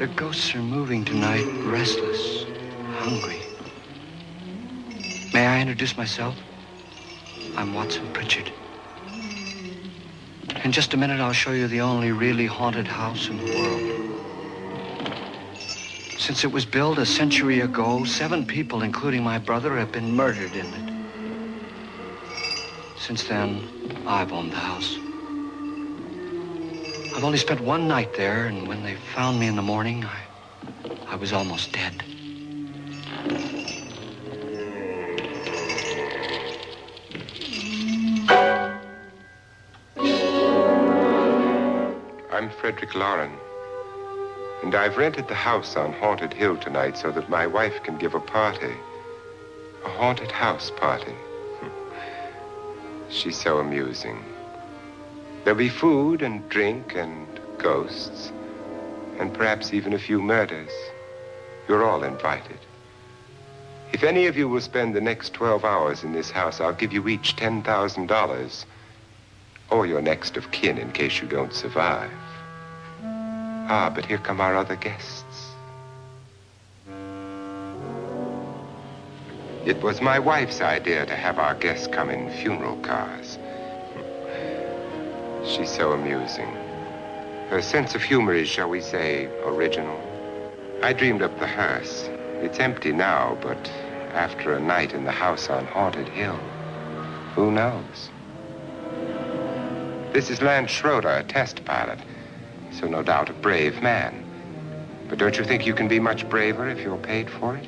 The ghosts are moving tonight, restless, hungry. May I introduce myself? I'm Watson Pritchard. In just a minute, I'll show you the only really haunted house in the world. Since it was built a century ago, 7 people, including my brother, have been murdered in it. Since then, I've owned the house. I've only spent 1 night there, and when they found me in the morning, I was almost dead. I'm Frederick Lauren, and I've rented the house on Haunted Hill tonight so that my wife can give a party. A haunted house party. She's so amusing. There'll be food and drink and ghosts, and perhaps even a few murders. You're all invited. If any of you will spend the next 12 hours in this house, I'll give you each $10,000, or your next of kin in case you don't survive. Ah, but here come our other guests. It was my wife's idea to have our guests come in funeral cars. She's so amusing. Her sense of humor is, shall we say, original. I dreamed up the hearse. It's empty now, but after a night in the house on Haunted Hill, who knows? This is Lance Schroeder, a test pilot, so no doubt a brave man. But don't you think you can be much braver if you're paid for it?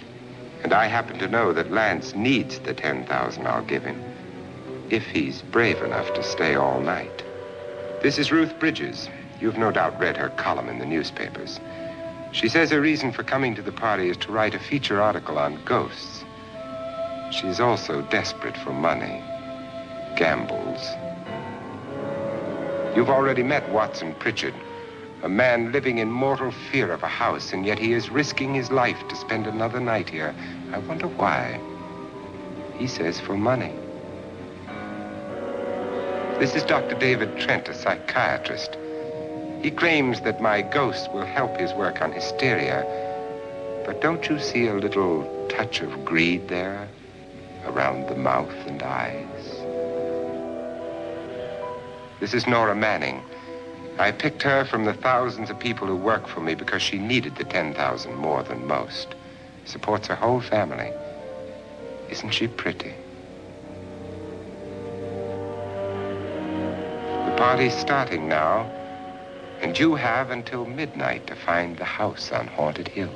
And I happen to know that Lance needs the $10,000 I'll give him, if he's brave enough to stay all night. This is Ruth Bridges. You've no doubt read her column in the newspapers. She says her reason for coming to the party is to write a feature article on ghosts. She's also desperate for money, gambles. You've already met Watson Pritchard, a man living in mortal fear of a house, and yet he is risking his life to spend another night here. I wonder why. He says for money. This is Dr. David Trent, a psychiatrist. He claims that my ghost will help his work on hysteria. But don't you see a little touch of greed there around the mouth and eyes? This is Nora Manning. I picked her from the thousands of people who work for me because she needed the $10,000 more than most. Supports her whole family. Isn't she pretty? The party's starting now, and you have until midnight to find the house on Haunted Hill.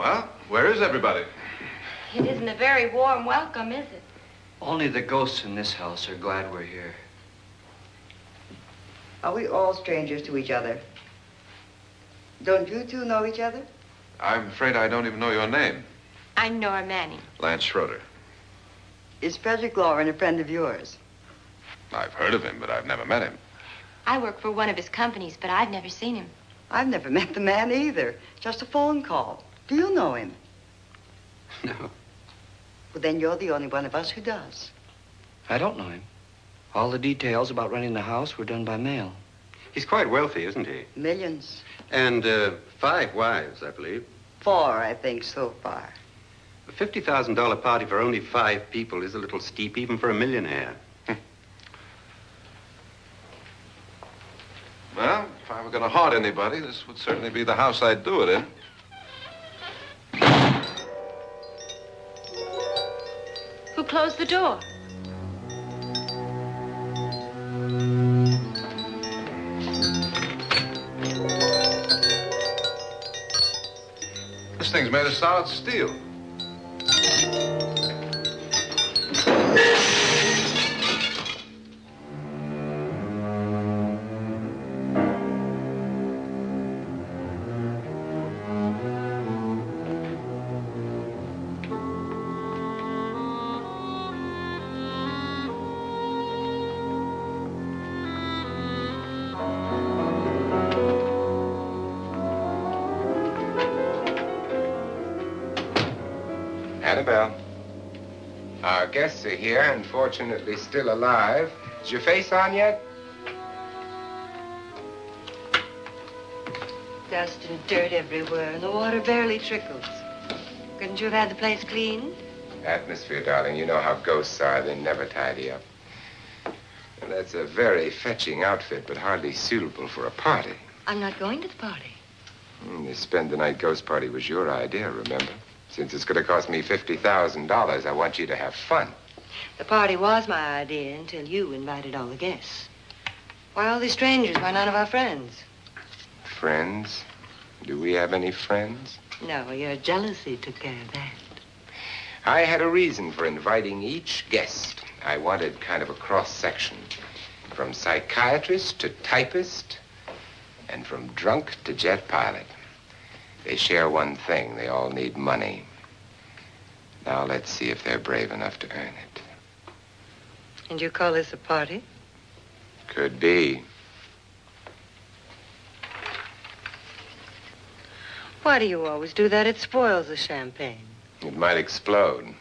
Well, where is everybody? It isn't a very warm welcome, is it? Only the ghosts in this house are glad we're here. Are we all strangers to each other? Don't you two know each other? I'm afraid I don't even know your name. I'm Nora Manning. Lance Schroeder. Is Frederick Lauren a friend of yours? I've heard of him, but I've never met him. I work for one of his companies, but I've never seen him. I've never met the man either. Just a phone call. Do you know him? No. Well, then you're the only one of us who does. I don't know him. All the details about renting the house were done by mail. He's quite wealthy, isn't he? Millions. And 5 wives, I believe. 4, I think, so far. A $50,000 party for only 5 people is a little steep, even for a millionaire. Well, if I were going to haunt anybody, this would certainly be the house I'd do it in. Who closed the door? This thing's made of solid steel. Annabelle, our guests are here, unfortunately still alive. Is your face on yet? Dust and dirt everywhere, and the water barely trickles. Couldn't you have had the place cleaned? Atmosphere, darling. You know how ghosts are. They never tidy up. And that's a very fetching outfit, but hardly suitable for a party. I'm not going to the party. The spend-the-night ghost party was your idea, remember? Since it's going to cost me $50,000, I want you to have fun. The party was my idea until you invited all the guests. Why all these strangers? Why none of our friends? Friends? Do we have any friends? No, your jealousy took care of that. I had a reason for inviting each guest. I wanted kind of a cross-section. From psychiatrist to typist, and from drunk to jet pilot. They share one thing. They all need money. Now let's see if they're brave enough to earn it. And you call this a party? Could be. Why do you always do that? It spoils the champagne. It might explode.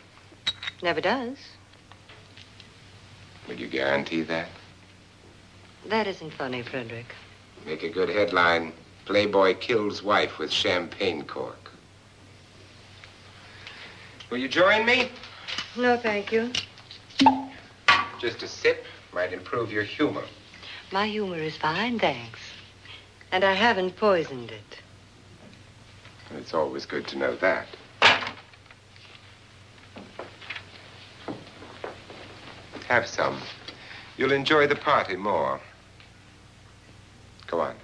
Never does. Would you guarantee that? That isn't funny, Frederick. Make a good headline. Playboy kills wife with champagne cork. Will you join me? No, thank you. Just a sip might improve your humor. My humor is fine, thanks. And I haven't poisoned it. It's always good to know that. Have some. You'll enjoy the party more. Go on.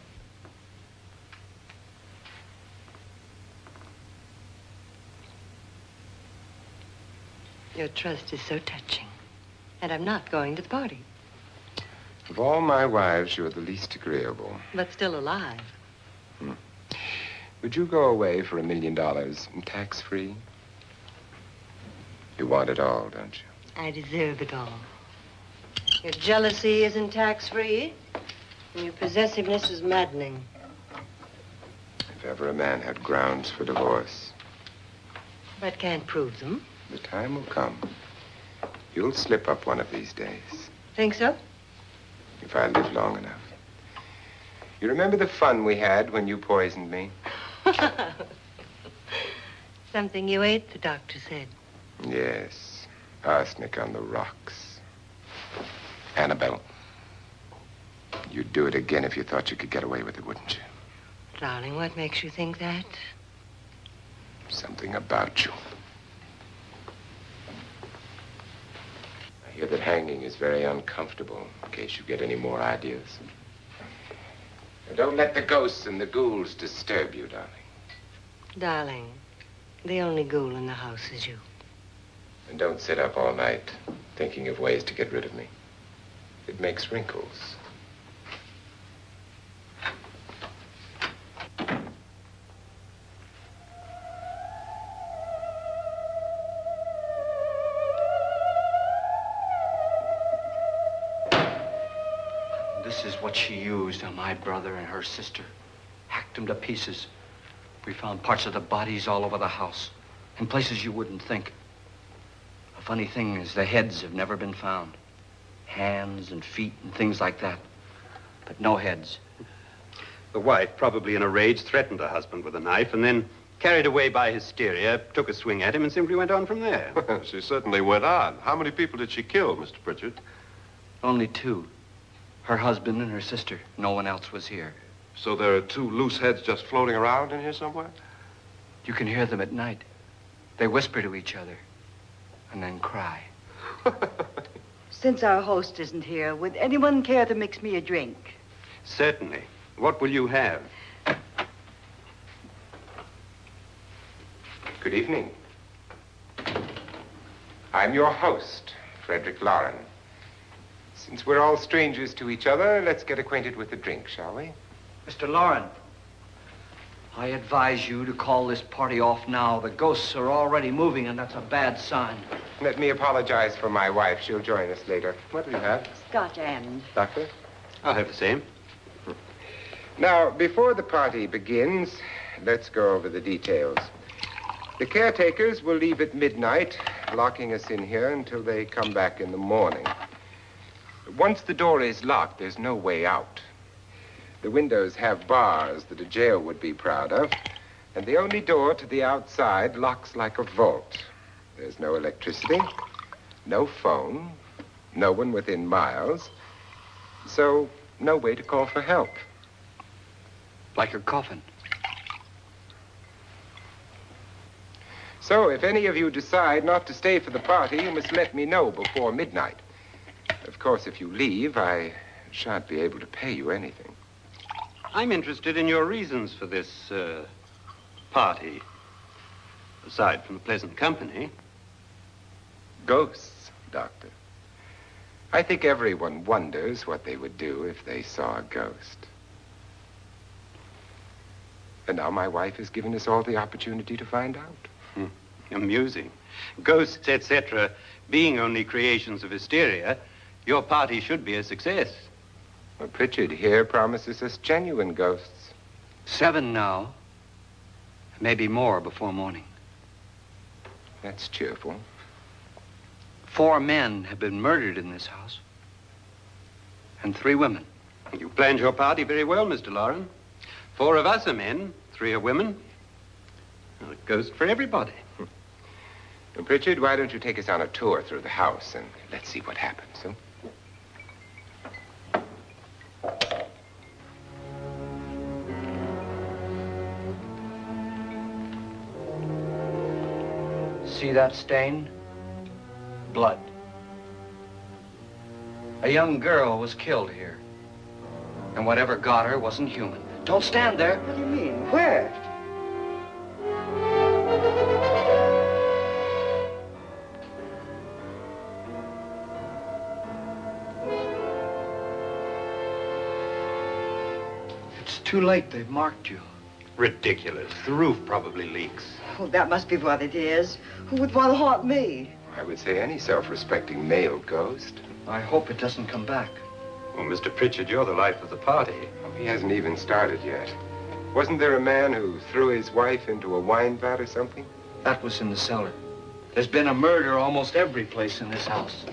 Your trust is so touching. And I'm not going to the party. Of all my wives, you're the least agreeable. But still alive. Would you go away for $1 million tax-free? You want it all, don't you? I deserve it all. Your jealousy isn't tax-free, and your possessiveness is maddening. If ever a man had grounds for divorce. But can't prove them. The time will come. You'll slip up one of these days. Think so? If I live long enough. You remember the fun we had when you poisoned me? Something you ate, the doctor said. Yes. Arsenic on the rocks. Annabelle, you'd do it again if you thought you could get away with it, wouldn't you? Darling, what makes you think that? Something about you. I hear that hanging is very uncomfortable, in case you get any more ideas. Now, don't let the ghosts and the ghouls disturb you, darling. Darling, The only ghoul in the house is you. And don't sit up all night thinking of ways to get rid of me. It makes wrinkles. This is what she used on my brother and her sister. Hacked them to pieces. We found parts of the bodies all over the house, in places you wouldn't think. The funny thing is the heads have never been found. Hands and feet and things like that. But no heads. The wife, probably in a rage, threatened her husband with a knife and then, carried away by hysteria, took a swing at him and simply went on from there. She certainly went on. How many people did she kill, Mr. Pritchard? Only two. Her husband and her sister. No one else was here. So there are two loose heads just floating around in here somewhere? You can hear them at night. They whisper to each other and then cry. Since our host isn't here, would anyone care to mix me a drink? Certainly. What will you have? Good evening. I'm your host, Frederick Lauren. Since we're all strangers to each other, let's get acquainted with a drink, shall we? Mr. Lauren, I advise you to call this party off now. The ghosts are already moving, and that's a bad sign. Let me apologize for my wife. She'll join us later. What do you have? Scotch and. Doctor? I'll have the same. Now, before the party begins, let's go over the details. The caretakers will leave at midnight, locking us in here until they come back in the morning. Once the door is locked, there's no way out. The windows have bars that a jail would be proud of, and the only door to the outside locks like a vault. There's no electricity, no phone, no one within miles, so no way to call for help. Like a coffin. So if any of you decide not to stay for the party, you must let me know before midnight. Of course, if you leave, I shan't be able to pay you anything. I'm interested in your reasons for this, party. Aside from the pleasant company. Ghosts, Doctor. I think everyone wonders what they would do if they saw a ghost. And now my wife has given us all the opportunity to find out. Amusing. Ghosts, etc., being only creations of hysteria, your party should be a success. Well, Pritchard here promises us genuine ghosts. 7 now. Maybe more before morning. That's cheerful. 4 men have been murdered in this house. And 3 women. You planned your party very well, Mr. Lauren. 4 of us are men, 3 are women. A ghost for everybody. Well, Pritchard, why don't you take us on a tour through the house and let's see what happens, huh? See that stain? Blood. A young girl was killed here. And whatever got her wasn't human. Don't stand there. What do you mean? Where? It's too late. They've marked you. Ridiculous. The roof probably leaks. Oh, that must be what it is. Who would want to haunt me? I would say any self-respecting male ghost. I hope it doesn't come back. Well, Mr. Pritchard, you're the life of the party. Oh, he hasn't even started yet. Wasn't there a man who threw his wife into a wine vat or something? That was in the cellar. There's been a murder almost every place in this house.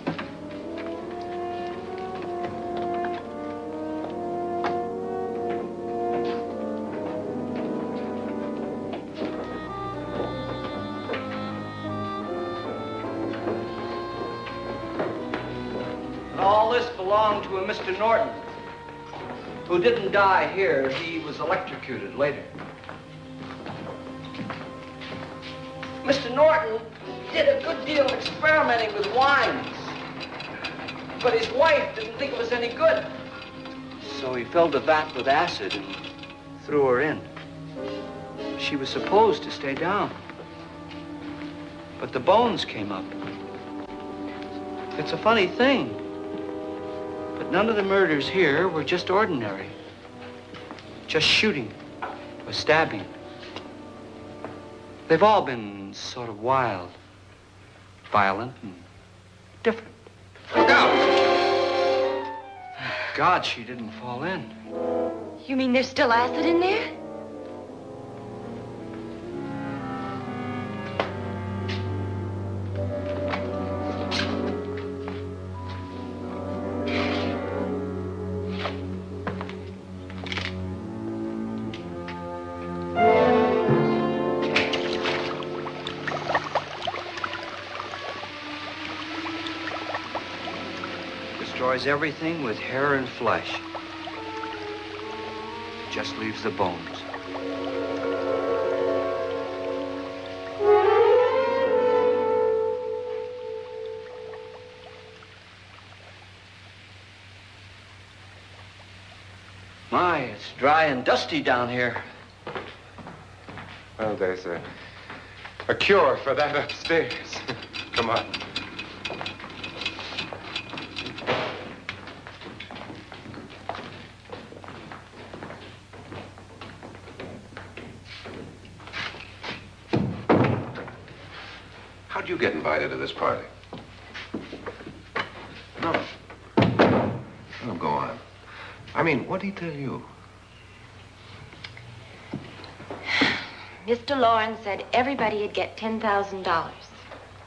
All this belonged to a Mr. Norton, who didn't die here. He was electrocuted later. Mr. Norton did a good deal of experimenting with wines, but his wife didn't think it was any good. So he filled the vat with acid and threw her in. She was supposed to stay down. But the bones came up. It's a funny thing. But none of the murders here were just ordinary. Just shooting or stabbing. They've all been sort of wild, violent, and different. Look out! Thank God she didn't fall in. You mean there's still acid in there? Destroys everything with hair and flesh. Just leaves the bones. My, it's dry and dusty down here. Well, there's a cure for that upstairs. Come on. How'd you get invited to this party? No. Oh, go on. I mean, what'd he tell you? Mr. Lawrence said everybody'd get $10,000.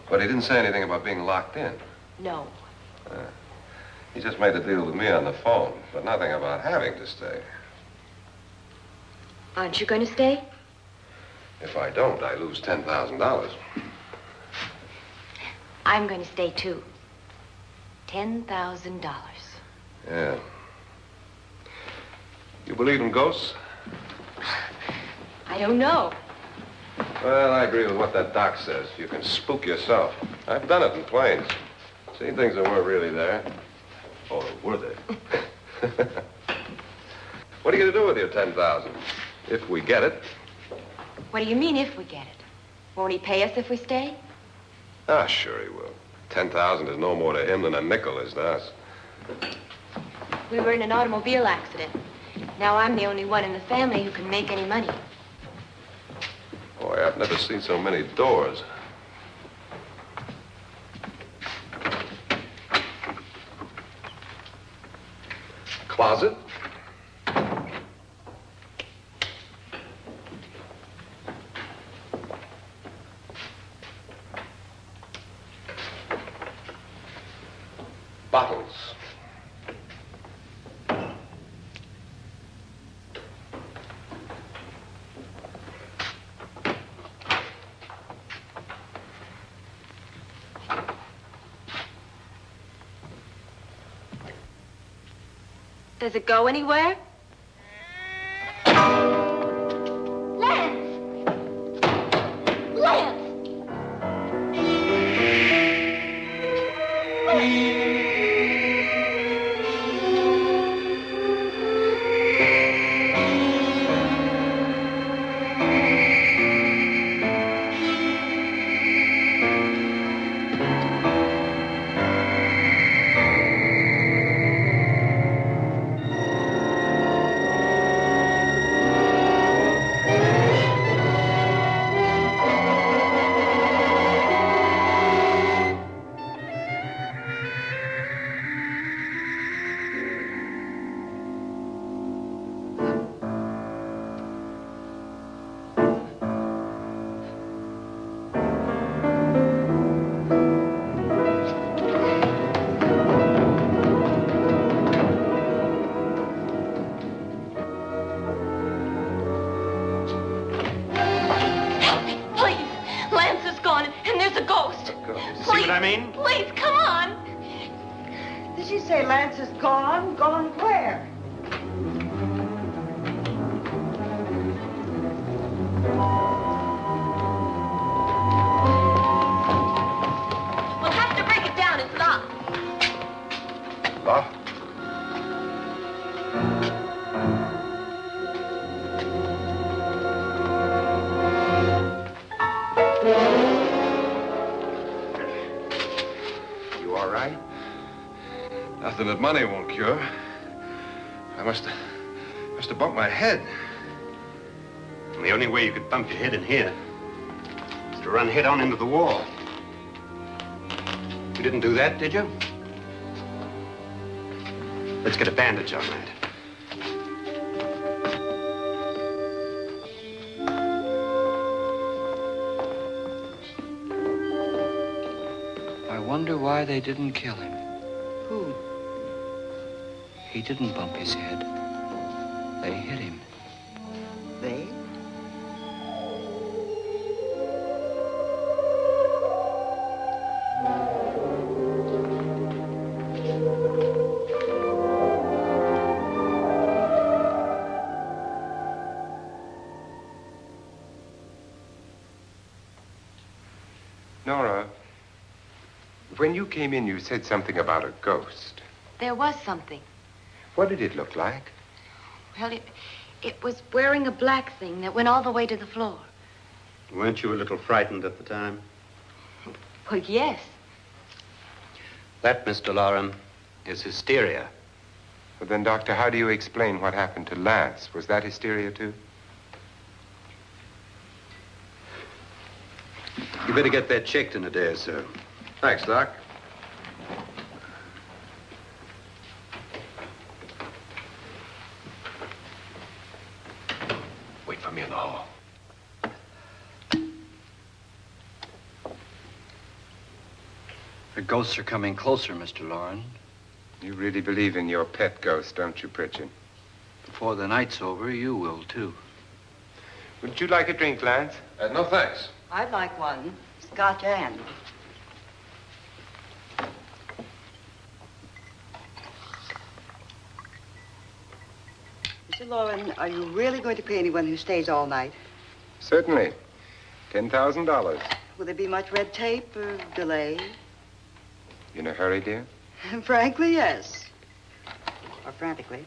But he didn't say anything about being locked in. No. He just made the deal with me on the phone, but nothing about having to stay. Aren't you going to stay? If I don't, I lose $10,000. I'm going to stay too. $10,000. Yeah. You believe in ghosts? I don't know. Well, I agree with what that doc says. You can spook yourself. I've done it in planes. Seen things that weren't really there. Or were they? What are you going to do with your $10,000? If we get it. What do you mean, if we get it? Won't he pay us if we stay? Ah, sure he will. 10,000 is no more to him than a nickel is to us. We were in an automobile accident. Now I'm the only one in the family who can make any money. Boy, I've never seen so many doors. Closet. Bottles. Does it go anywhere? Lance! Lance! Please, come on. Did she say Lance is gone? Gone where? We'll have to break it down. It's locked. Locked? Nothing that money won't cure. I must have bumped my head. And the only way you could bump your head in here is to run head on into the wall. You didn't do that, did you? Let's get a bandage on that. I wonder why they didn't kill him. Who? He didn't bump his head. They hit him. They? Nora, when you came in, you said something about a ghost. There was something. What did it look like? Well, it was wearing a black thing that went all the way to the floor. Weren't you a little frightened at the time? Well, yes. That, Mr. Loren, is hysteria. Well, then, Doctor, how do you explain what happened to Lance? Was that hysteria, too? You better get that checked in a day or so. Thanks, Doc. Wait for me in the hall. The ghosts are coming closer, Mr. Loren. You really believe in your pet ghost, don't you, Pritchard? Before the night's over, you will, too. Would you like a drink, Lance? No, thanks. I'd like one. Scotch and. Mr. Loren, are you really going to pay anyone who stays all night? Certainly. $10,000. Will there be much red tape or delay? In a hurry, dear? Frankly, yes. Or frantically.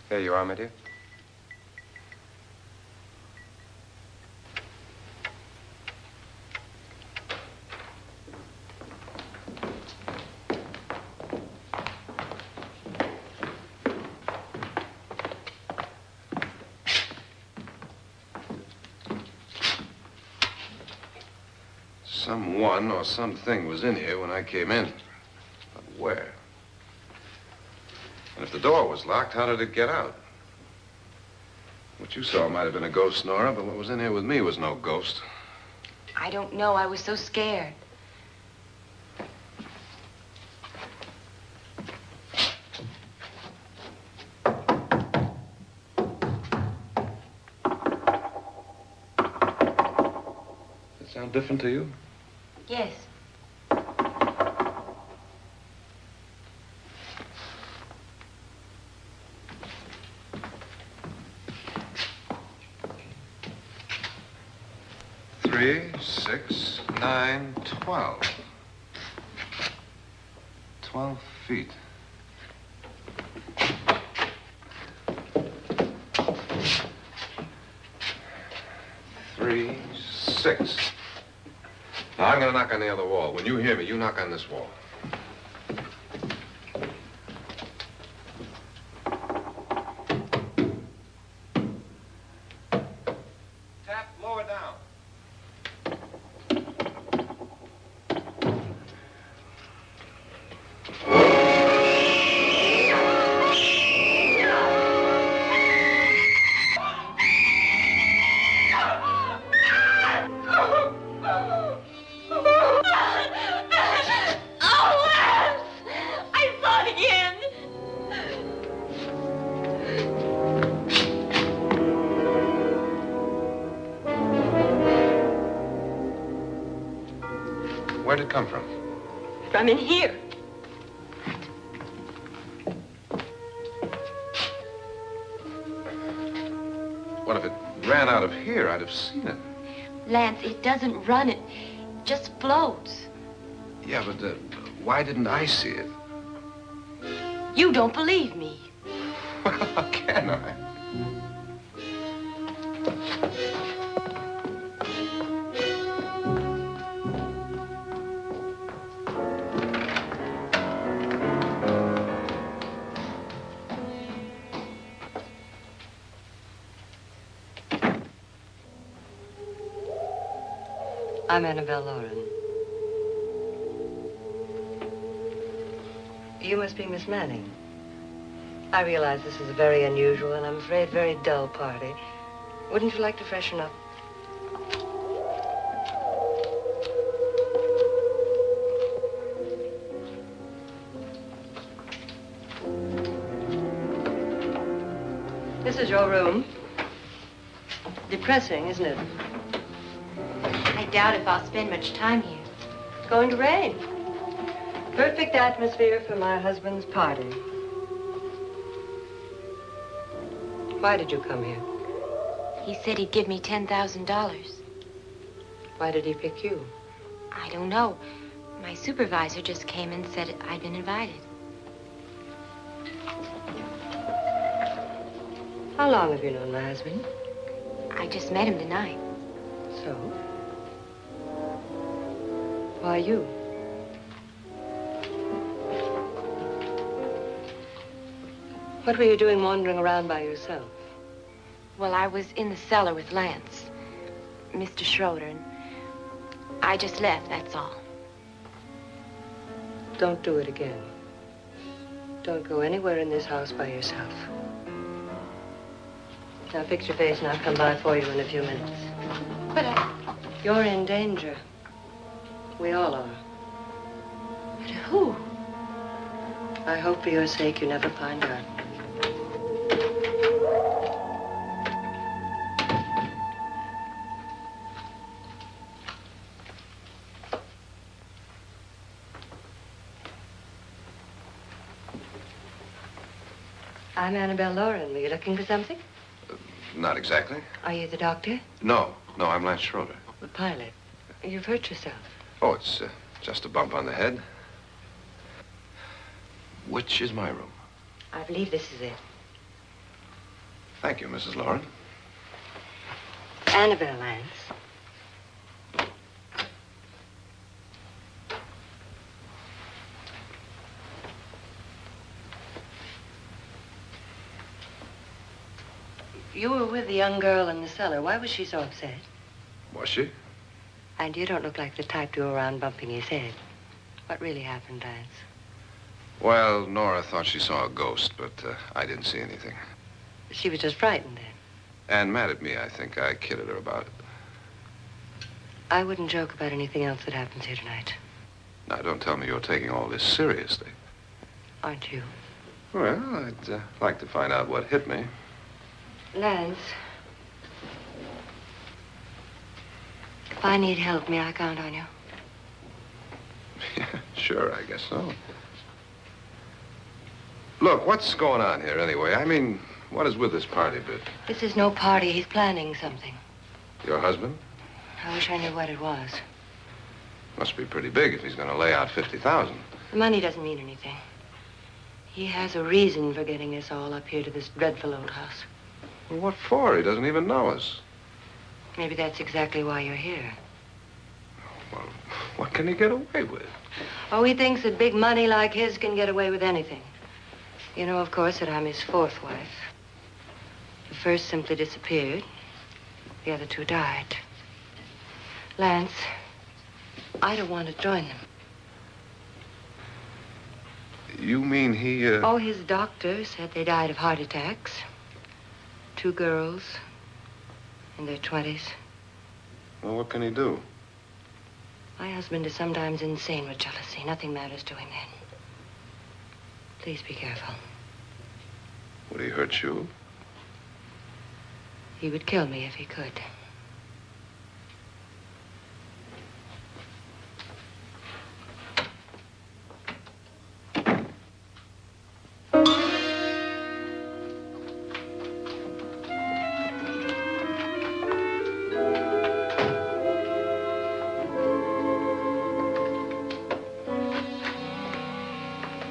There you are, my dear. Someone or something was in here when I came in. But where? And if the door was locked, how did it get out? What you saw might have been a ghost, Nora, but what was in here with me was no ghost. I don't know. I was so scared. Does it sound different to you? Yes. Three, 6, 9, 12. 12 feet. Three, 6. Now, I'm going to knock on the other wall. When you hear me, you knock on this wall. Tap lower down. Where'd it come from? From in here. What if it ran out of here? I'd have seen it. Lance, it doesn't run. It just floats. Yeah, but why didn't I see it? You don't believe me. Well, how can I? I'm Annabelle Lauren. You must be Miss Manning. I realize this is a very unusual and I'm afraid very dull party. Wouldn't you like to freshen up? This is your room. Depressing, isn't it? I doubt if I'll spend much time here. It's going to rain. Perfect atmosphere for my husband's party. Why did you come here? He said he'd give me $10,000. Why did he pick you? I don't know. My supervisor just came and said I'd been invited. How long have you known my husband? I just met him tonight. So? Why you? What were you doing wandering around by yourself? Well, I was in the cellar with Lance, Mr. Schroeder, and I just left, that's all. Don't do it again. Don't go anywhere in this house by yourself. Now fix your face and I'll come by for you in a few minutes. But You're in danger. We all are. but who? I hope for your sake you never find out. I'm Annabelle Lauren. Were you looking for something? Not exactly. Are you the doctor? No, I'm Lance Schroeder. The pilot. You've hurt yourself. Oh, it's just a bump on the head. Which is my room? I believe this is it. Thank you, Mrs. Lauren. Annabelle Lance. You were with the young girl in the cellar. Why was she so upset? Was she? And you don't look like the type to go around bumping his head. What really happened, Lance? Well, Nora thought she saw a ghost, but I didn't see anything. She was just frightened then. And mad at me, I think. I kidded her about it. I wouldn't joke about anything else that happens here tonight. Now, don't tell me you're taking all this seriously. Aren't you? Well, I'd like to find out what hit me. Lance. If I need help, may I count on you? Yeah, sure, I guess so. Look, what's going on here anyway? I mean, what is with this party bit? This is no party. He's planning something. Your husband? I wish I knew what it was. Must be pretty big if he's going to lay out 50,000. The money doesn't mean anything. He has a reason for getting us all up here to this dreadful old house. Well, what for? He doesn't even know us. Maybe that's exactly why you're here. Well, what can he get away with? Oh, he thinks that big money like his can get away with anything. You know, of course, that I'm his fourth wife. The first simply disappeared. The other two died. Lance, I don't want to join them. You mean he, Oh, his doctor said they died of heart attacks. 2 girls in their 20s. Well, what can he do? My husband is sometimes insane with jealousy. Nothing matters to him then. Please be careful. Would he hurt you? He would kill me if he could.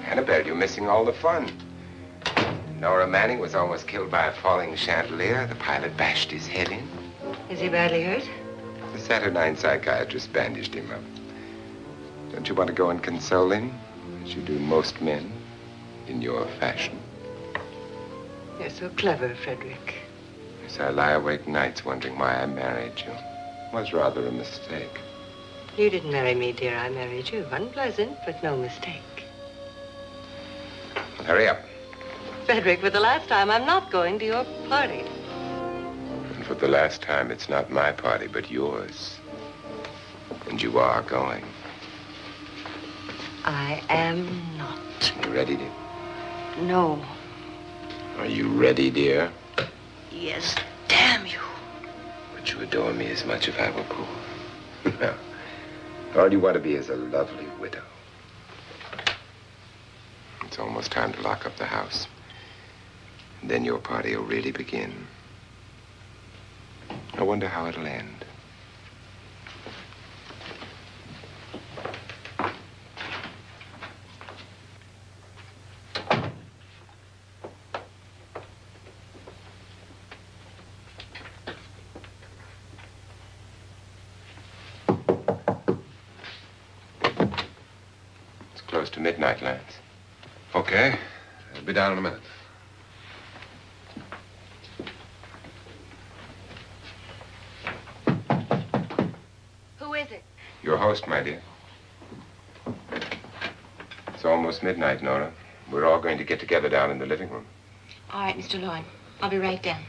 Annabelle, you're missing all the fun. Nora Manning was almost killed by a falling chandelier. The pilot bashed his head in. Is he badly hurt? The Saturnine psychiatrist bandaged him up. Don't you want to go and console him, as you do most men, in your fashion? You're so clever, Frederick. Yes, I lie awake nights wondering why I married you. It was rather a mistake. You didn't marry me, dear. I married you. Unpleasant, but no mistake. Hurry up. Frederick, for the last time, I'm not going to your party. And for the last time, it's not my party, but yours. And you are going. I am not. You ready, dear? No. Are you ready, dear? Yes, damn you. Would you adore me as much if I were poor? No. All you want to be is a lovely widow. It's almost time to lock up the house. And then your party will really begin. I wonder how it'll end. It's close to midnight, Lance. Okay. I'll be down in a minute. Who is it? Your host, my dear. It's almost midnight, Nora. We're all going to get together down in the living room. All right, Mr. Lloyd. I'll be right down.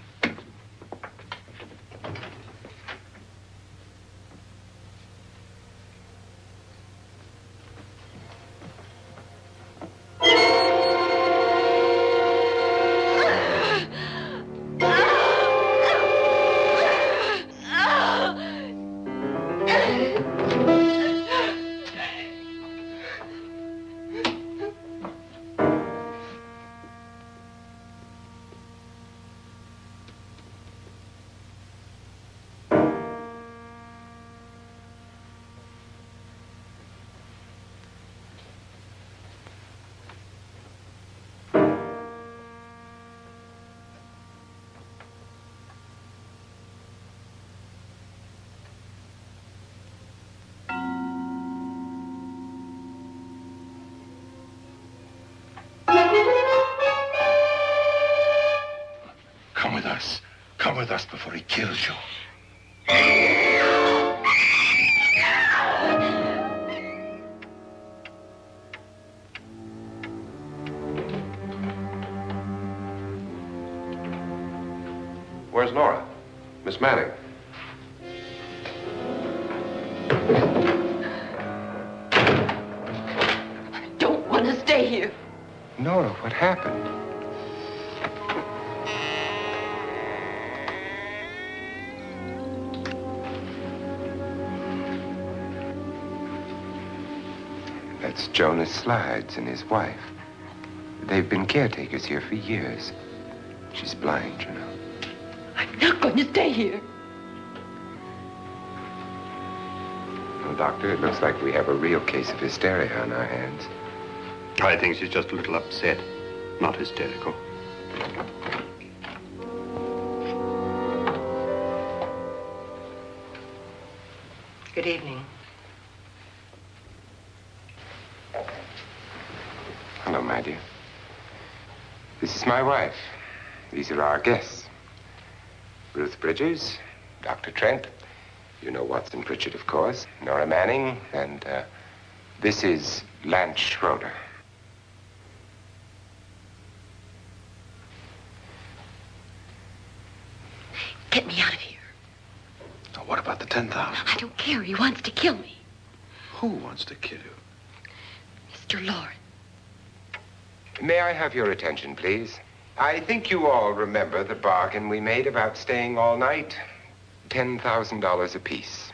Come with us. Come with us before he kills you. Where's Nora? Miss Manning. I don't want to stay here. Nora, what happened? That's Jonas Slides and his wife. They've been caretakers here for years. She's blind, you know. I'm not going to stay here. Well, Doctor, it looks like we have a real case of hysteria on our hands. I think she's just a little upset, not hysterical. Good evening. Hello, my dear. This is my wife. These are our guests. Ruth Bridgers, Dr. Trent. You know Watson Pritchard, of course. Nora Manning, and this is Lance Schroeder. Get me out of here. Now, what about the 10,000? I don't care. He wants to kill me. Who wants to kill you? Mr. Lawrence. May I have your attention, please? I think you all remember the bargain we made about staying all night. $10,000 apiece.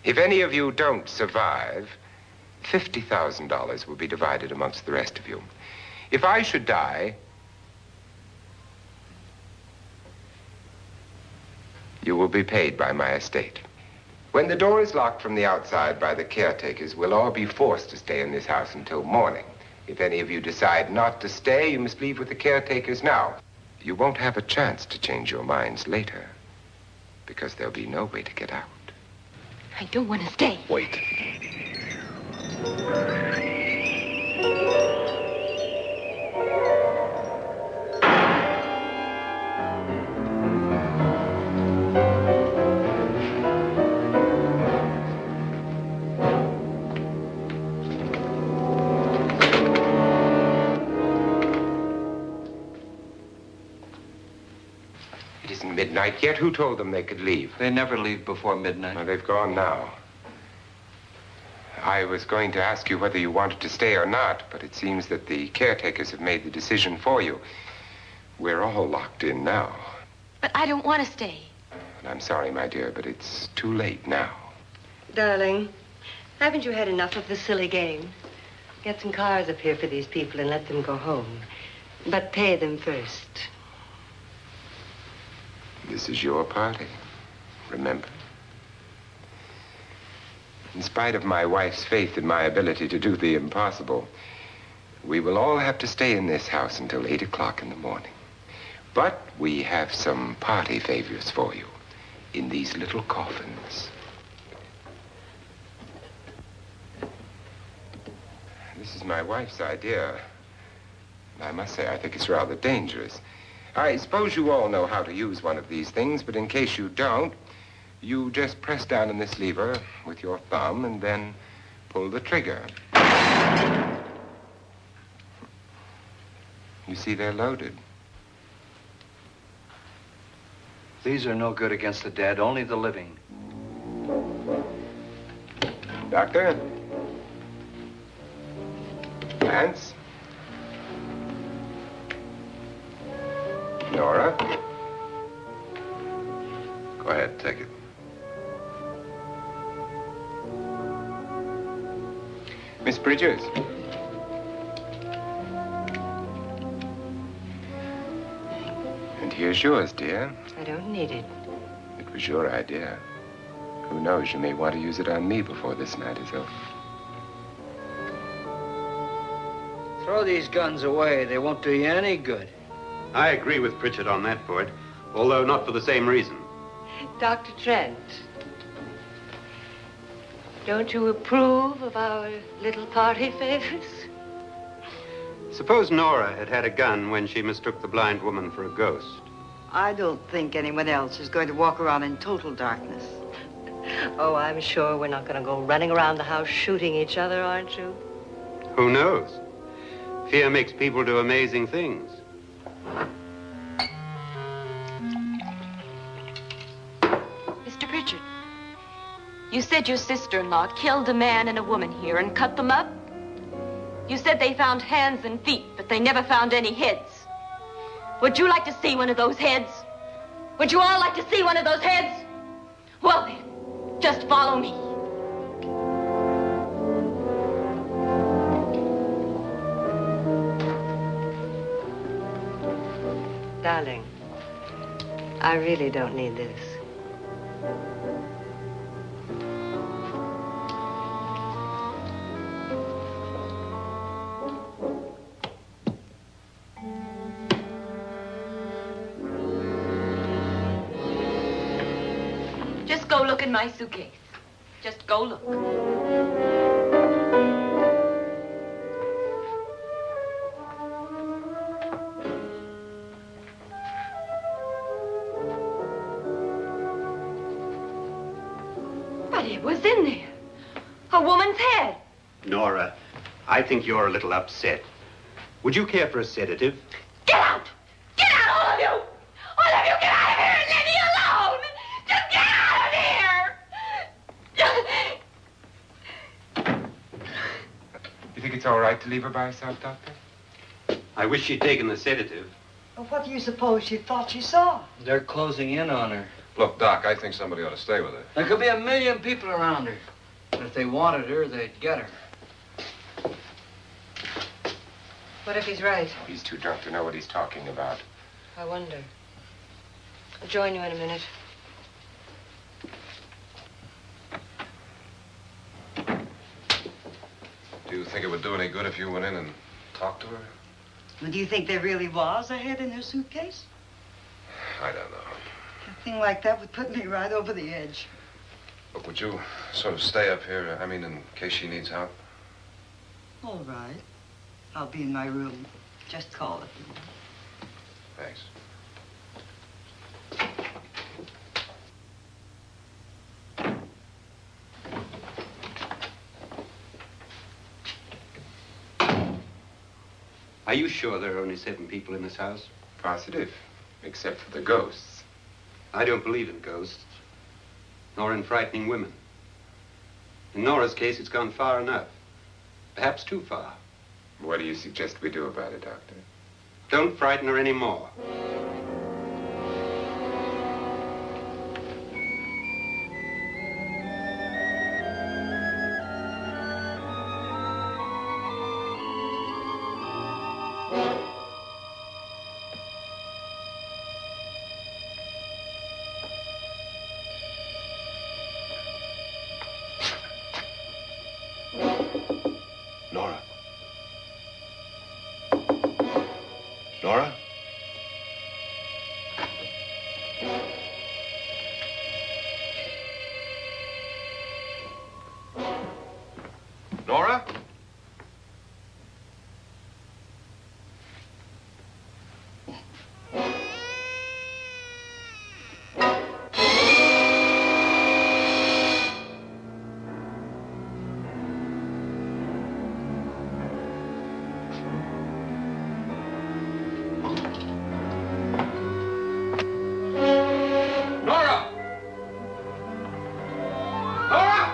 If any of you don't survive, $50,000 will be divided amongst the rest of you. If I should die, you will be paid by my estate. When the door is locked from the outside by the caretakers, we'll all be forced to stay in this house until morning. If any of you decide not to stay, you must leave with the caretakers now. You won't have a chance to change your minds later, because there'll be no way to get out. I don't want to stay. Wait. midnight yet? Who told them they could leave? They never leave before midnight. Well, they've gone now. I was going to ask you whether you wanted to stay or not, but it seems that the caretakers have made the decision for you. We're all locked in now. But I don't want to stay. And I'm sorry, my dear, but it's too late now. Darling, haven't you had enough of the silly game? Get some cars up here for these people and let them go home. But pay them first. This is your party, remember? In spite of my wife's faith in my ability to do the impossible, we will all have to stay in this house until 8 o'clock in the morning. But we have some party favors for you in these little coffins. This is my wife's idea. I must say, I think it's rather dangerous. I suppose you all know how to use one of these things, but in case you don't, you just press down on this lever with your thumb and then pull the trigger. You see, they're loaded. These are no good against the dead, only the living. Doctor? Lance? Nora? Go ahead, take it. Miss Bridges? And here's yours, dear. I don't need it. It was your idea. Who knows, you may want to use it on me before this night is over. Throw these guns away. They won't do you any good. I agree with Pritchard on that point, although not for the same reason. Dr. Trent, don't you approve of our little party favors? Suppose Nora had had a gun when she mistook the blind woman for a ghost. I don't think anyone else is going to walk around in total darkness. Oh, I'm sure we're not going to go running around the house shooting each other, aren't you? Who knows? Fear makes people do amazing things. Mr. Pritchard, you said your sister-in-law killed a man and a woman here and cut them up? You said they found hands and feet, but they never found any heads. Would you like to see one of those heads? Would you all like to see one of those heads? Well then, just follow me. Darling, I really don't need this. Just go look in my suitcase. Just go look. But it was in there. A woman's head. Nora, I think you're a little upset. Would you care for a sedative? Get out! Get out, all of you! All of you, get out of here and leave me alone! Just get out of here! You think it's all right to leave her by herself, Doctor? I wish she'd taken the sedative. Well, what do you suppose she thought she saw? They're closing in on her. Look, Doc, I think somebody ought to stay with her. There could be 1 million people around her. But if they wanted her, they'd get her. What if he's right? He's too drunk to know what he's talking about. I wonder. I'll join you in a minute. Do you think it would do any good if you went in and talked to her? Well, do you think there really was a head in her suitcase? I don't know. A thing like that would put me right over the edge. Look, would you sort of stay up here, I mean, in case she needs help? All right. I'll be in my room. Just call it. Thanks. Are you sure there are only 7 people in this house? Positive, except for the ghosts. I don't believe in ghosts, nor in frightening women. In Nora's case, it's gone far enough. Perhaps too far. What do you suggest we do about it, Doctor? Don't frighten her anymore. Nora? Nora? Nora? Nora! Nora!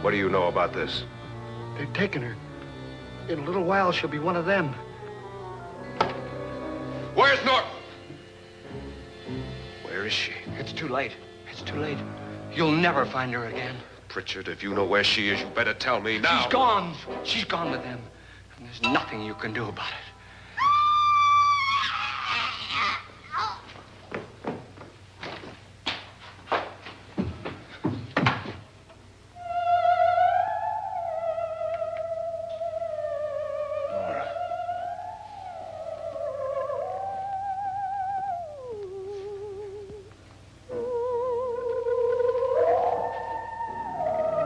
What do you know about this? They've taken her. In a little while, she'll be one of them. Where's Nora? Where is she? It's too late. It's too late. You'll never find her again. Pritchard, if you know where she is, you better tell me now. She's gone. She's gone with them. And there's nothing you can do about it. Nora.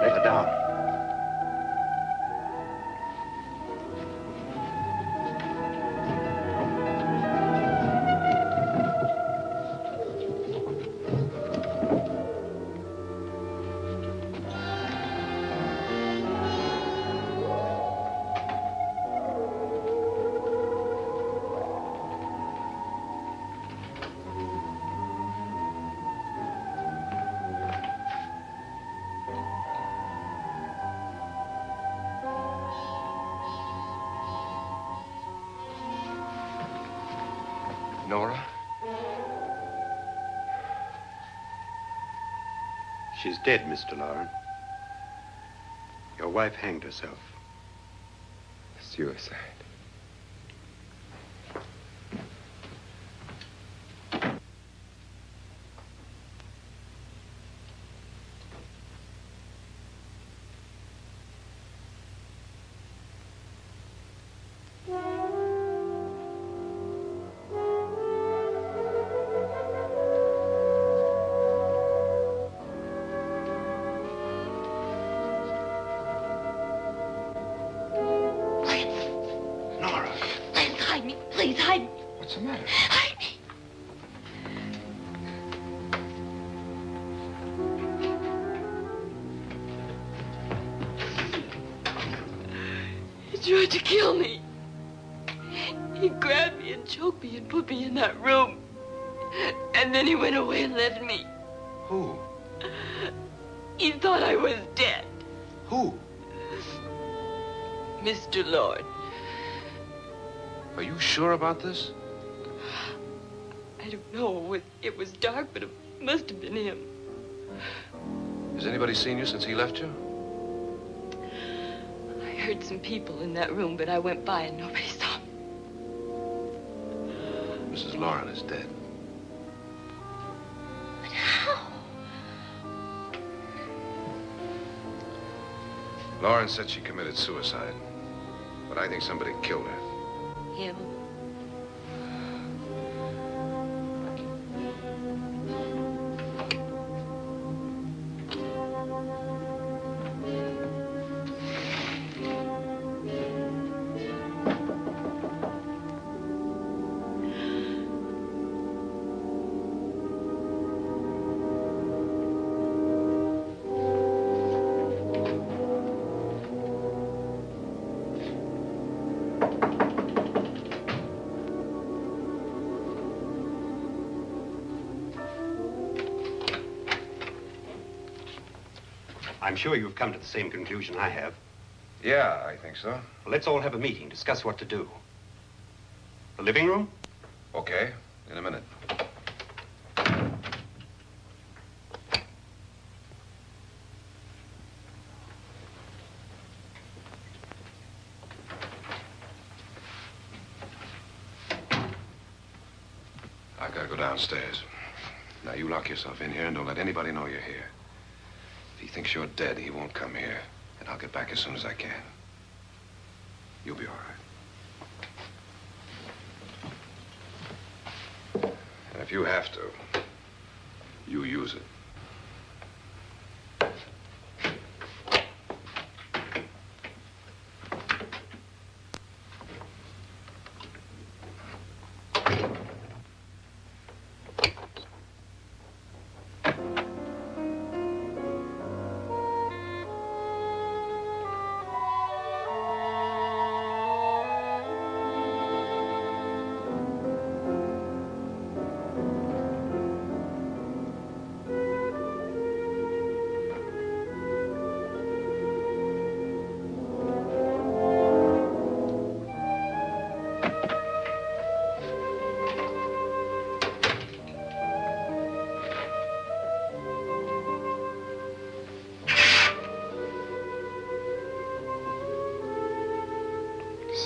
Let her down. Nora? She's dead, Mr. Lauren. Your wife hanged herself. Suicide. Nora, Lance, hide me. Please, hide me. what's the matter? Hide me. He tried to kill me. He grabbed me and choked me and put me in that room. And then he went away and left me. Who? He thought I was dead. Who? Mr. Lord. Are you sure about this? I don't know. It was dark, but it must have been him. Has anybody seen you since he left you? I heard some people in that room, but I went by and nobody saw me. Mrs. Lauren is dead. But how? Lauren said she committed suicide, but I think somebody killed her. Him? I'm sure you've come to the same conclusion I have. Yeah, I think so. Well, let's all have a meeting, discuss what to do. The living room? Okay, in a minute. I gotta go downstairs. Now, you lock yourself in here and don't let anybody know you're here. If he thinks you're dead, he won't come here. And I'll get back as soon as I can. You'll be all right. And if you have to, you use it.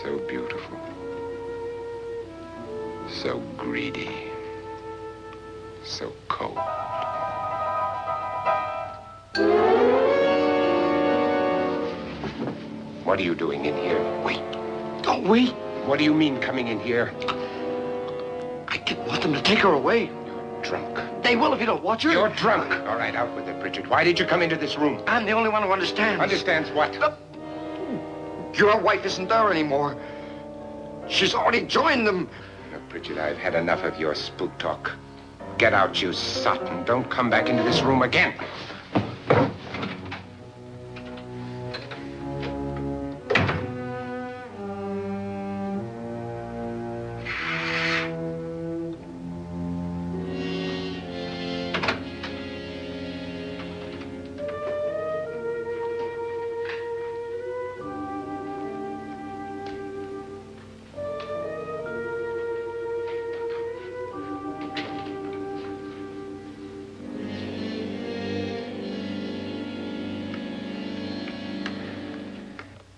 So beautiful. So greedy. So cold. What are you doing in here? Wait. Don't wait. What do you mean coming in here? I didn't want them to take her away. You're drunk. They will if you don't watch her. You're drunk. All right, out with it, Bridget. Why did you come into this room? I'm the only one who understands. Understands what? Your wife isn't there anymore. She's already joined them. Now, Bridget, I've had enough of your spook talk. Get out, you sot, and don't come back into this room again.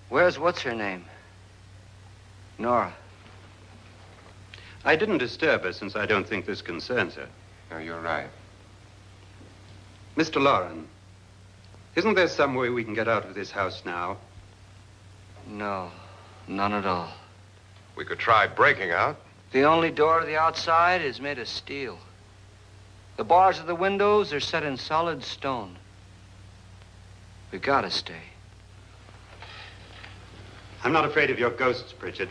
Where's what's-her-name? Nora. I didn't disturb her since I don't think this concerns her. No, you're right. Mr. Loren, isn't there some way we can get out of this house now? No, none at all. We could try breaking out. The only door to the outside is made of steel. The bars of the windows are set in solid stone. We gotta stay. I'm not afraid of your ghosts, Pritchard.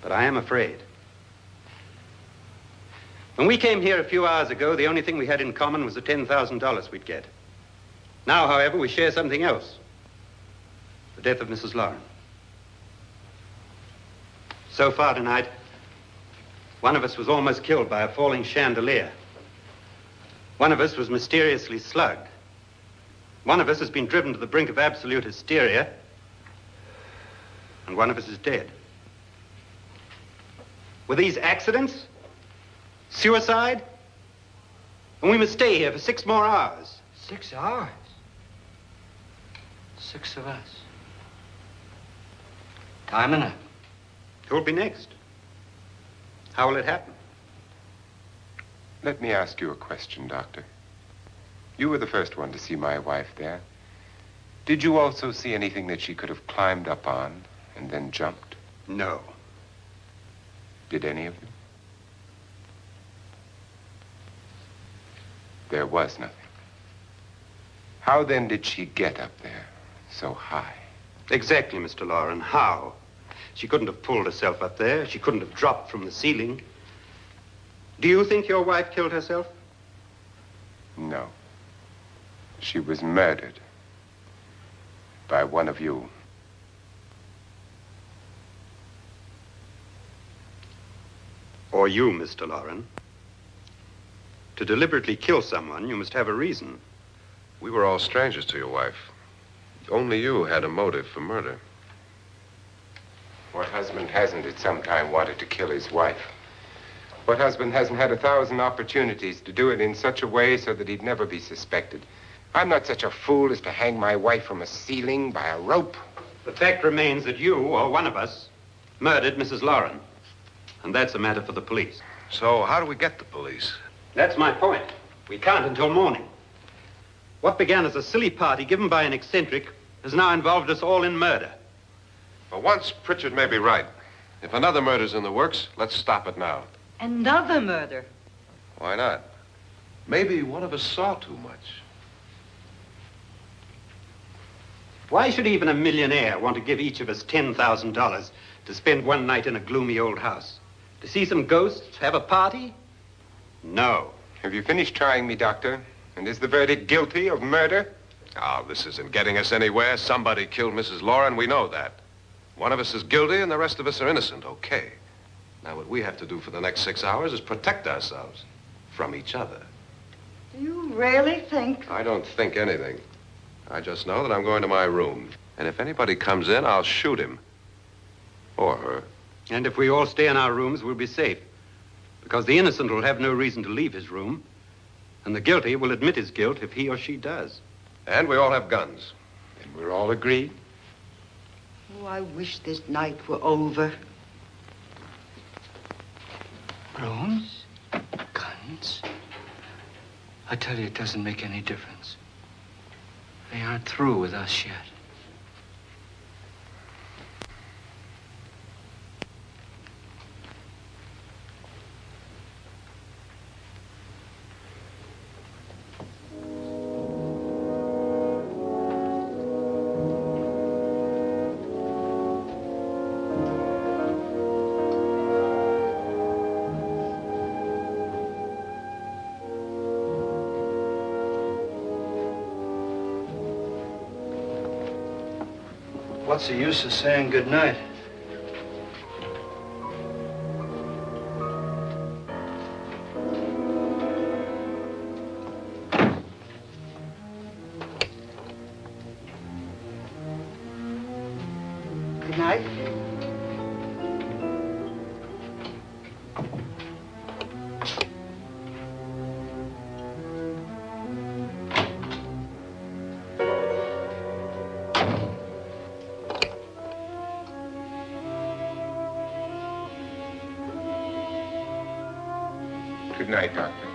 But I am afraid. When we came here a few hours ago, the only thing we had in common was the $10,000 we'd get. Now, however, we share something else. The death of Mrs. Loren. So far tonight, one of us was almost killed by a falling chandelier. One of us was mysteriously slugged. One of us has been driven to the brink of absolute hysteria, and one of us is dead. Were these accidents? Suicide? And we must stay here for 6 more hours. 6 hours? 6 of us. Time enough. Who'll be next? How will it happen? Let me ask you a question, Doctor. You were the first one to see my wife there. Did you also see anything that she could have climbed up on and then jumped? No. Did any of you? There was nothing. How then did she get up there so high? Exactly, Mr. Loren. How? She couldn't have pulled herself up there. She couldn't have dropped from the ceiling. Do you think your wife killed herself? No. She was murdered by one of you. Or you, Mr. Loren. To deliberately kill someone, you must have a reason. We were all strangers to your wife. Only you had a motive for murder. What husband hasn't at some time wanted to kill his wife? What husband hasn't had 1,000 opportunities to do it in such a way so that he'd never be suspected? I'm not such a fool as to hang my wife from a ceiling by a rope. The fact remains that you, or one of us, murdered Mrs. Lauren. And that's a matter for the police. So how do we get the police? That's my point. We can't until morning. What began as a silly party given by an eccentric has now involved us all in murder. For once, Pritchard may be right. If another murder's in the works, let's stop it now. Another murder? Why not? Maybe one of us saw too much. Why should even a millionaire want to give each of us $10,000 to spend one night in a gloomy old house? To see some ghosts, have a party? No. Have you finished trying me, Doctor? And is the verdict guilty of murder? Oh, this isn't getting us anywhere. Somebody killed Mrs. Lauren. We know that. One of us is guilty and the rest of us are innocent. Okay. Now, what we have to do for the next 6 hours is protect ourselves from each other. Do you really think? I don't think anything. I just know that I'm going to my room. And if anybody comes in, I'll shoot him. Or her. And if we all stay in our rooms, we'll be safe. Because the innocent will have no reason to leave his room. And the guilty will admit his guilt if he or she does. And we all have guns. And we're all agreed? Oh, I wish this night were over. Rooms? Guns? I tell you, it doesn't make any difference. They aren't through with us yet. What's the use of saying good night? Good night. Good night, Doctor.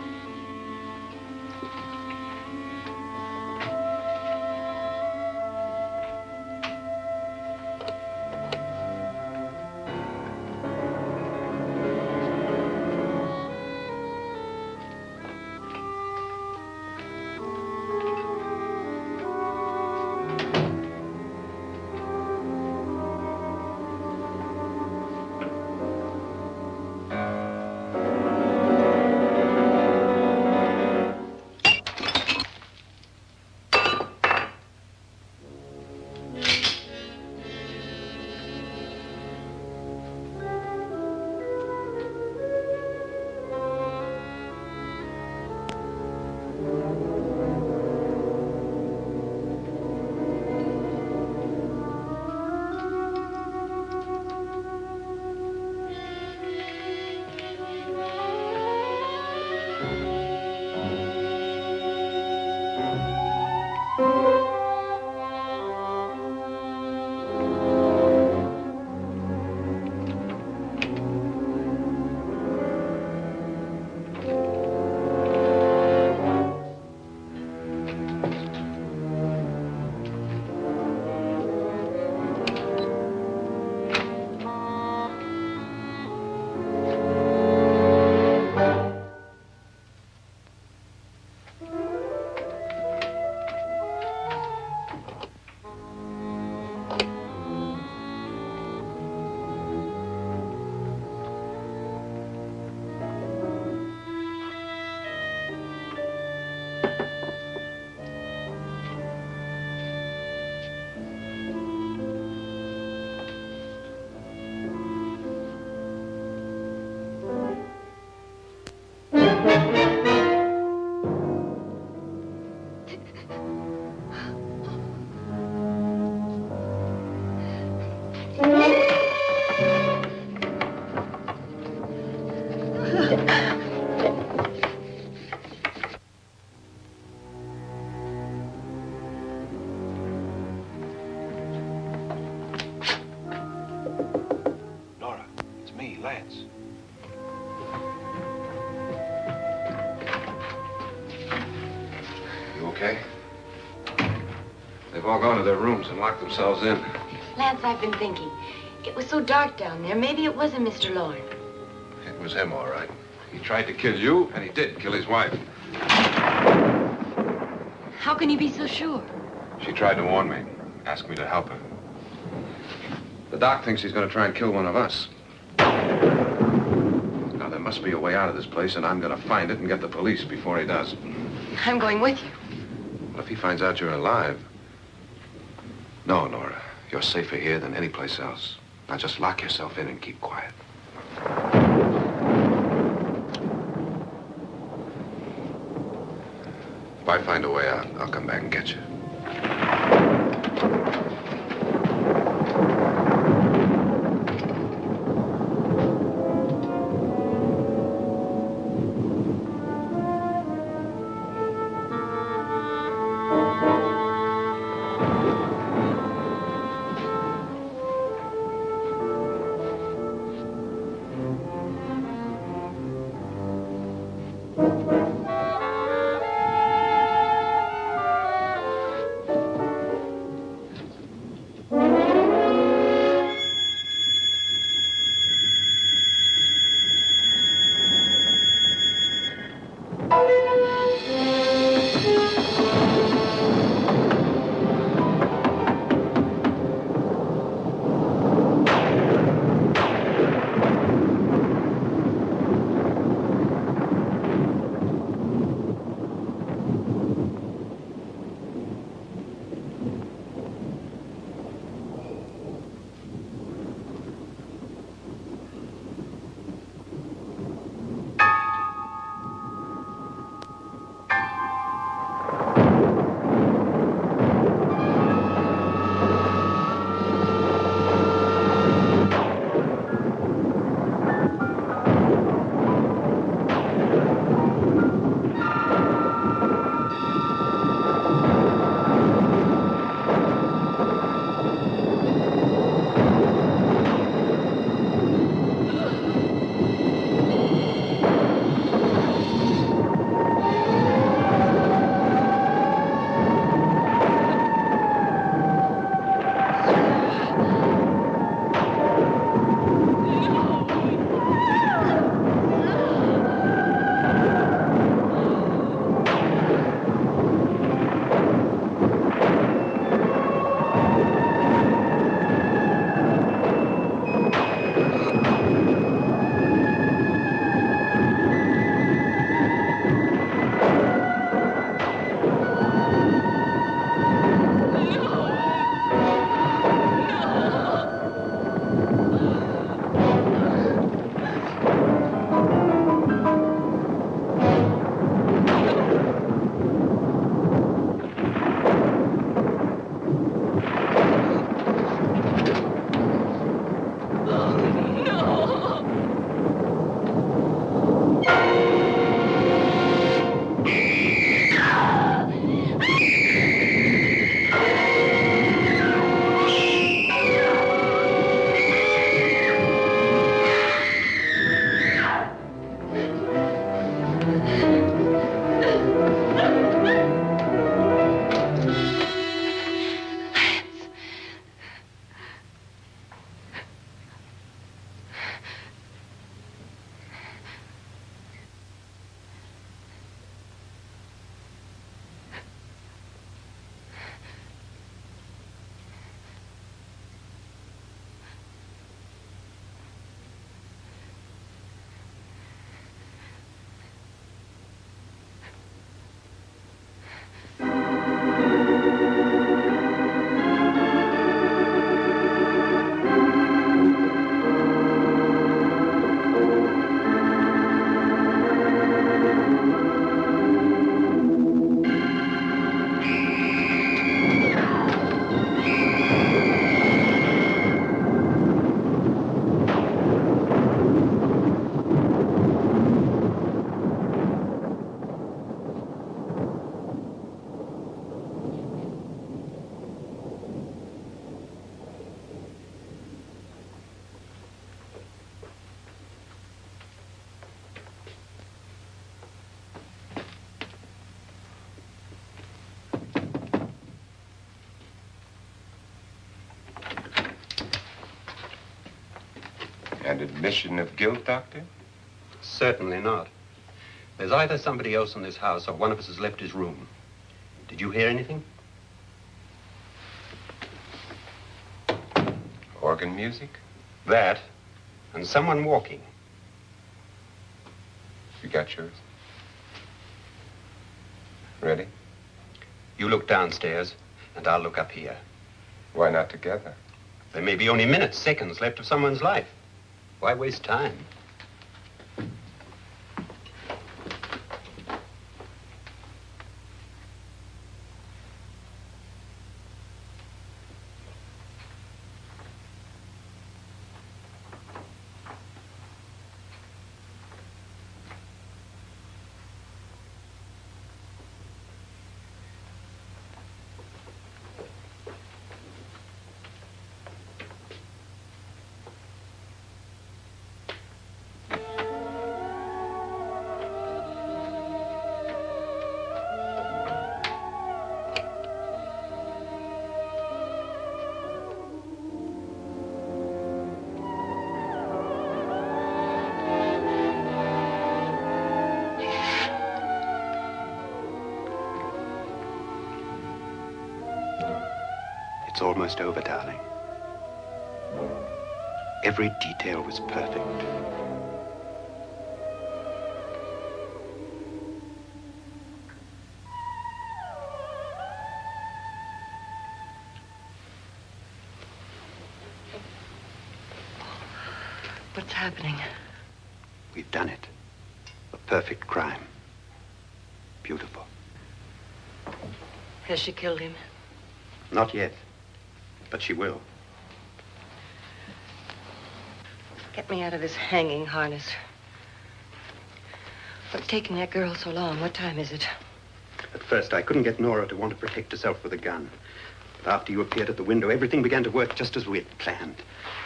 okay? They've all gone to their rooms and locked themselves in. Lance, I've been thinking. It was so dark down there. Maybe it wasn't Mr. Lorne. It was him, all right. He tried to kill you, and he did kill his wife. How can you be so sure? She tried to warn me, asked me to help her. The doc thinks he's going to try and kill one of us. Now, there must be a way out of this place, and I'm going to find it and get the police before he does. I'm going with you. Well, if he finds out you're alive... No, Nora. You're safer here than any place else. Now, just lock yourself in and keep quiet. If I find a way out, I'll come back and get you. An admission of guilt, Doctor? Certainly not. There's either somebody else in this house or one of us has left his room. Did you hear anything? Organ music? That, and someone walking. You got yours? Ready? You look downstairs, and I'll look up here. Why not together? There may be only minutes, seconds left of someone's life. Why waste time? It's almost over, darling. Every detail was perfect. What's happening? We've done it. A perfect crime. Beautiful. Has she killed him? Not yet, but she will. Get me out of this hanging harness. What's taking that girl so long? What time is it? At first, I couldn't get Nora to want to protect herself with a gun. But after you appeared at the window, everything began to work just as we had planned.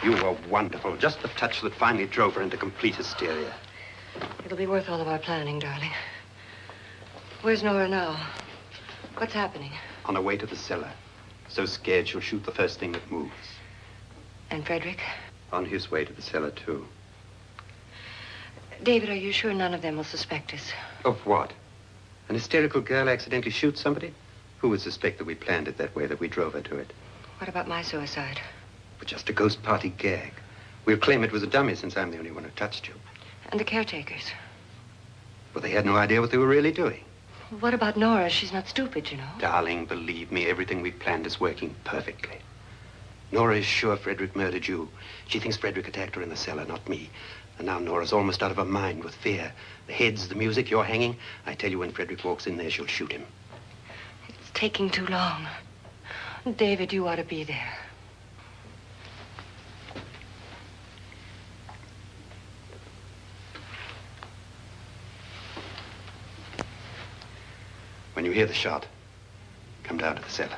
You were wonderful. Just the touch that finally drove her into complete hysteria. It'll be worth all of our planning, darling. Where's Nora now? What's happening? On her way to the cellar. So scared she'll shoot the first thing that moves. And Frederick? On his way to the cellar, too. David, are you sure none of them will suspect us? Of what? An hysterical girl accidentally shoots somebody? Who would suspect that we planned it that way, that we drove her to it? What about my suicide? But just a ghost party gag. We'll claim it was a dummy since I'm the only one who touched you. And the caretakers? Well, they had no idea what they were really doing. What about Nora? She's not stupid, you know. Darling, believe me, everything we've planned is working perfectly. Nora is sure Frederick murdered you. She thinks Frederick attacked her in the cellar, not me. And now Nora's almost out of her mind with fear. The heads, the music, you're hanging. I tell you, when Frederick walks in there, she'll shoot him. It's taking too long. David, you ought to be there. When you hear the shot, come down to the cellar.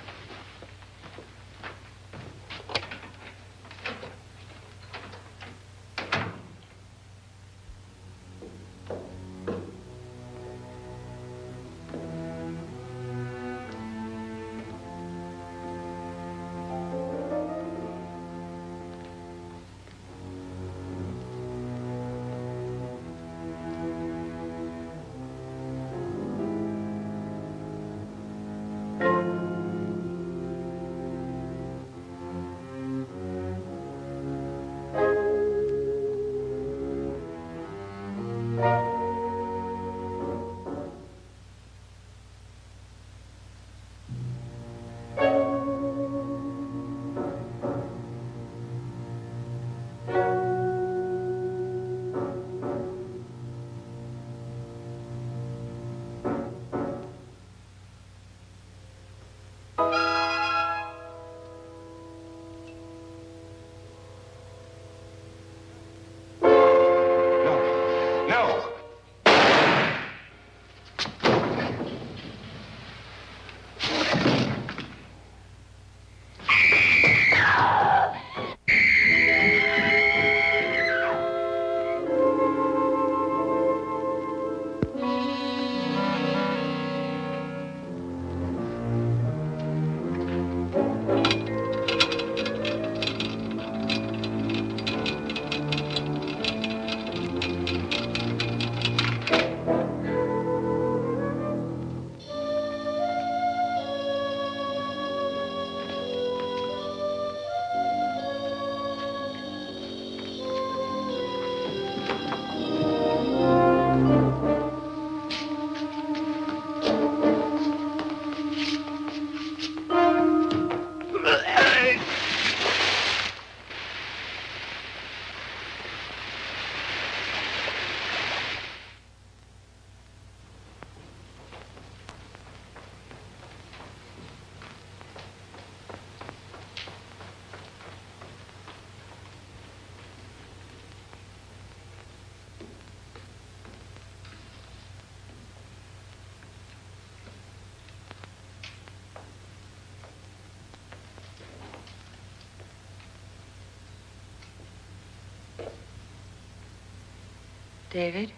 David?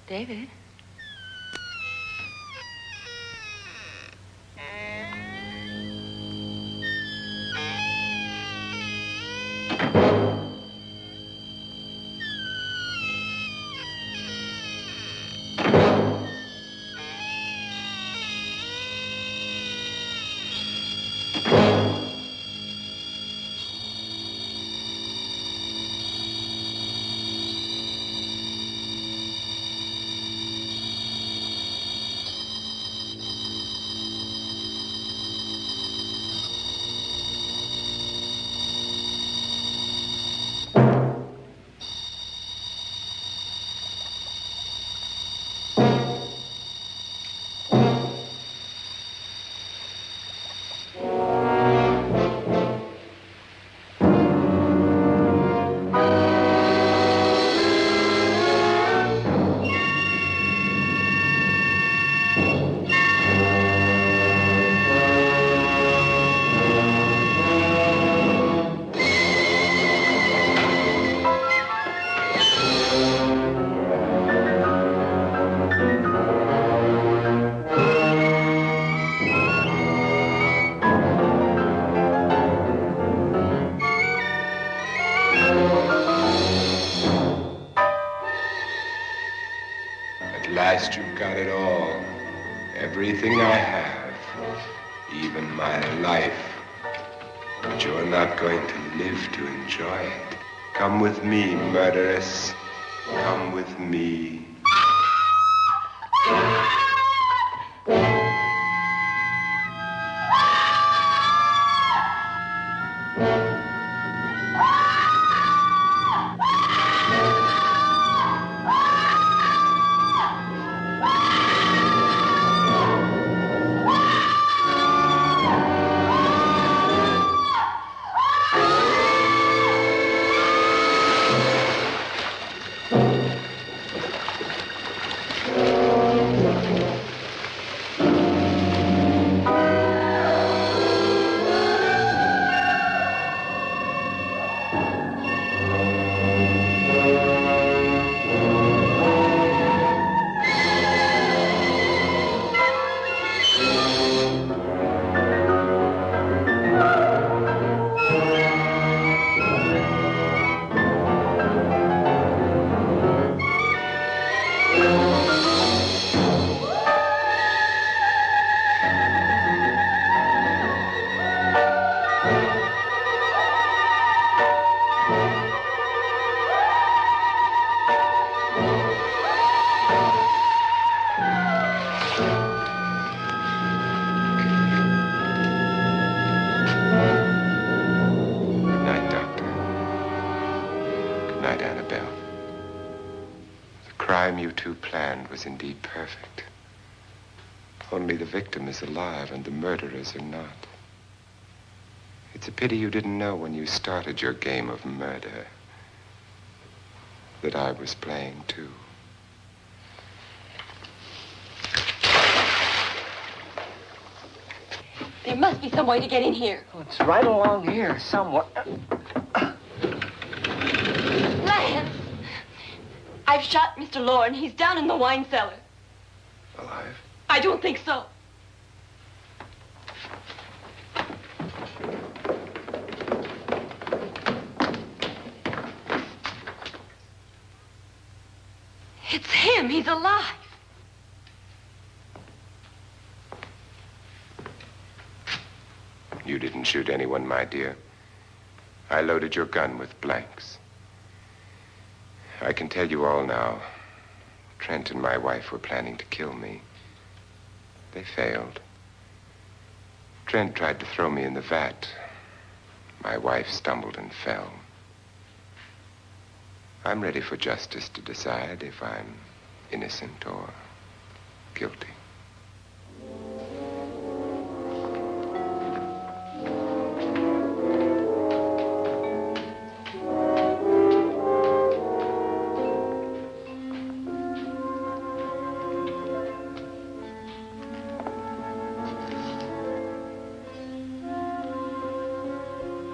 David? At last you've got it all. Everything I have. Even my life. But you're not going to live to enjoy it. Come with me, murderess. Come with me. Was indeed perfect. Only the victim is alive and the murderers are not. It's a pity you didn't know when you started your game of murder that I was playing too. There must be some way to get in here. Oh, it's right along here somewhere. Lance! I've shot Mr. Loren. He's down in the wine cellar. Alive? I don't think so. It's him. He's alive. You didn't shoot anyone, my dear. I loaded your gun with blanks. I can tell you all now. Trent and my wife were planning to kill me. They failed. Trent tried to throw me in the vat. My wife stumbled and fell. I'm ready for justice to decide if I'm innocent or guilty.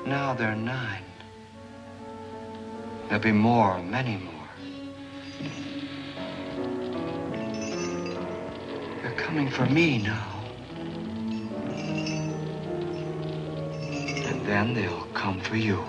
Now they're 9. There'll be more, many more. They're coming for me now. And then they'll come for you.